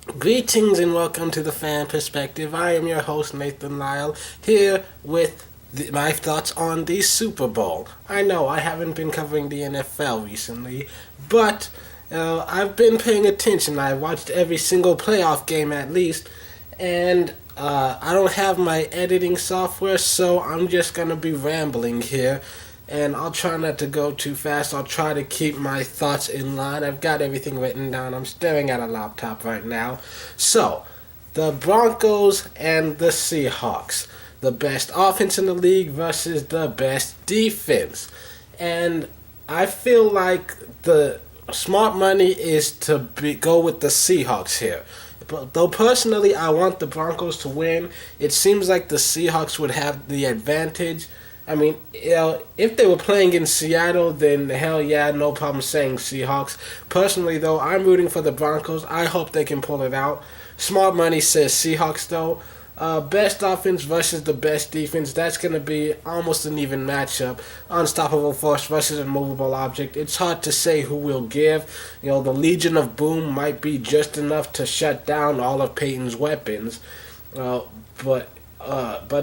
Greetings and welcome to the Fan Perspective. I am your host, Nathan Lyle, here with my thoughts on the Super Bowl. I know I haven't been covering the NFL recently, but I've been paying attention. I watched every single playoff game at least, and I don't have my editing software, so I'm just going to be rambling here. And I'll try not to go too fast. I'll try to keep my thoughts in line. I've got everything written down. I'm staring at a laptop right now. So, the Broncos and the Seahawks. The best offense in the league versus the best defense. And I feel like the smart money is to go with the Seahawks here. But though personally I want the Broncos to win, it seems like the Seahawks would have the advantage. I mean, if they were playing in Seattle, then hell yeah, no problem saying Seahawks. Personally, though, I'm rooting for the Broncos. I hope they can pull it out. Smart money says Seahawks, though. Best offense versus the best defense. That's going to be almost an even matchup. Unstoppable force versus immovable object. It's hard to say who will give. The Legion of Boom might be just enough to shut down all of Peyton's weapons. But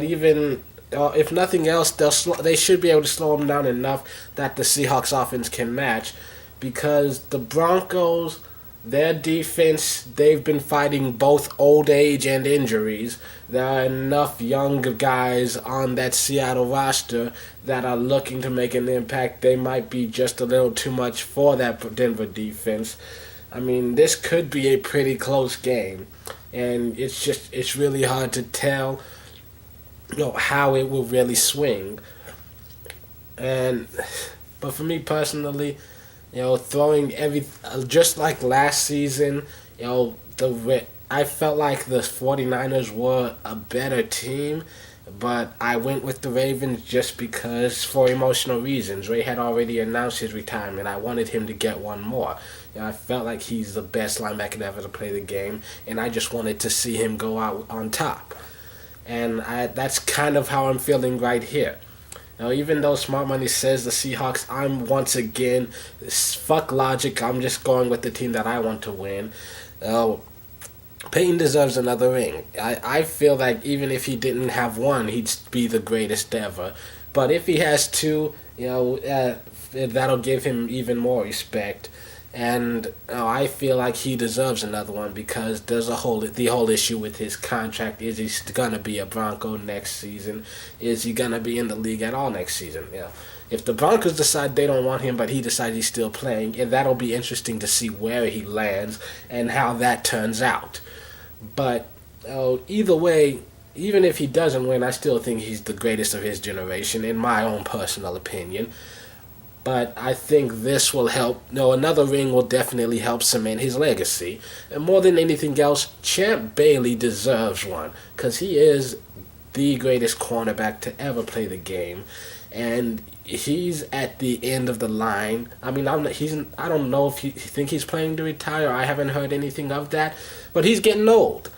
even if nothing else, they should be able to slow them down enough that the Seahawks offense can match, because the Broncos, their defense, they've been fighting both old age and injuries. There are enough young guys on that Seattle roster that are looking to make an impact. They might be just a little too much for that Denver defense. I mean, this could be a pretty close game, and it's really hard to tell how it will really swing. But for me personally, throwing just like last season, I felt like the 49ers were a better team, but I went with the Ravens just because, for emotional reasons. Ray had already announced his retirement. I wanted him to get one more. I felt like he's the best linebacker ever to play the game, and I just wanted to see him go out on top. And that's kind of how I'm feeling right here. Now, even though Smart Money says the Seahawks, I'm once again, fuck logic, I'm just going with the team that I want to win. Peyton deserves another ring. I feel like even if he didn't have one, he'd be the greatest ever. But if he has two, that'll give him even more respect. And I feel like he deserves another one, because there's the whole issue with his contract. Is he gonna be a Bronco next season? Is he gonna be in the league at all next season? If the Broncos decide they don't want him, but he decides he's still playing, that'll be interesting to see where he lands and how that turns out. But either way, even if he doesn't win, I still think he's the greatest of his generation, in my own personal opinion. But I think this will help. Another ring will definitely help cement his legacy. And more than anything else, Champ Bailey deserves one, because he is the greatest cornerback to ever play the game. And he's at the end of the line. I mean, I don't know if you think he's planning to retire. I haven't heard anything of that. But he's getting old.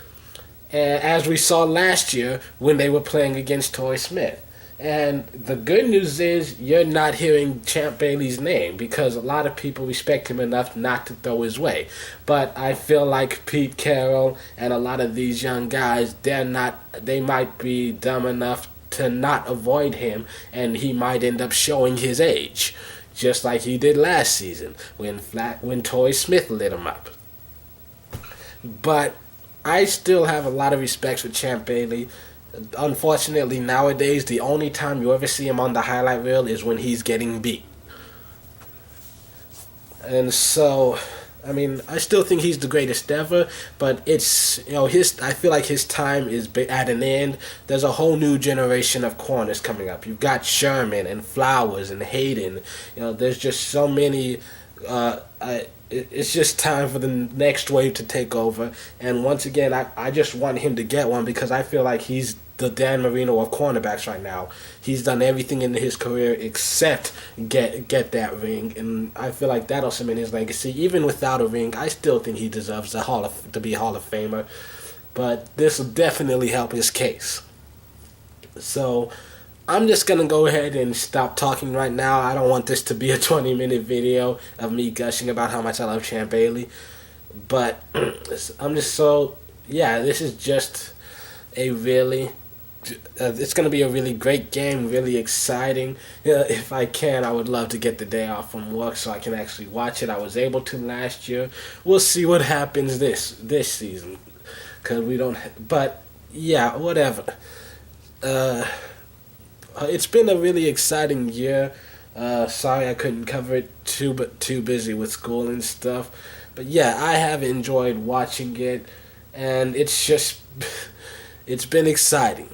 As we saw last year when they were playing against Torrey Smith. And the good news is you're not hearing Champ Bailey's name, because a lot of people respect him enough not to throw his way. But I feel like Pete Carroll and a lot of these young guys, they might be dumb enough to not avoid him, and he might end up showing his age, just like he did last season when Torrey Smith lit him up. But I still have a lot of respect for Champ Bailey. Unfortunately, nowadays, the only time you ever see him on the highlight reel is when he's getting beat. And so, I mean, I still think he's the greatest ever, but I feel like his time is at an end. There's a whole new generation of corners coming up. You've got Sherman and Flowers and Hayden. There's just so many. It's just time for the next wave to take over. And once again, I just want him to get one, because I feel like he's the Dan Marino of cornerbacks right now. He's done everything in his career except get that ring, and I feel like that'll cement his legacy. Even without a ring, I still think he deserves to be a Hall of Famer. But this will definitely help his case. So I'm just going to go ahead and stop talking right now. I don't want this to be a 20-minute video of me gushing about how much I love Champ Bailey. But I'm just so yeah. This is just a really it's going to be a really great game, really exciting. If I can, I would love to get the day off from work so I can actually watch it. I was able to last year. We'll see what happens this season, cause we don't. But yeah, whatever. Uh, it's been a really exciting year. Sorry I couldn't cover it but too busy with school and stuff. But yeah, I have enjoyed watching it, and it's just it's been exciting.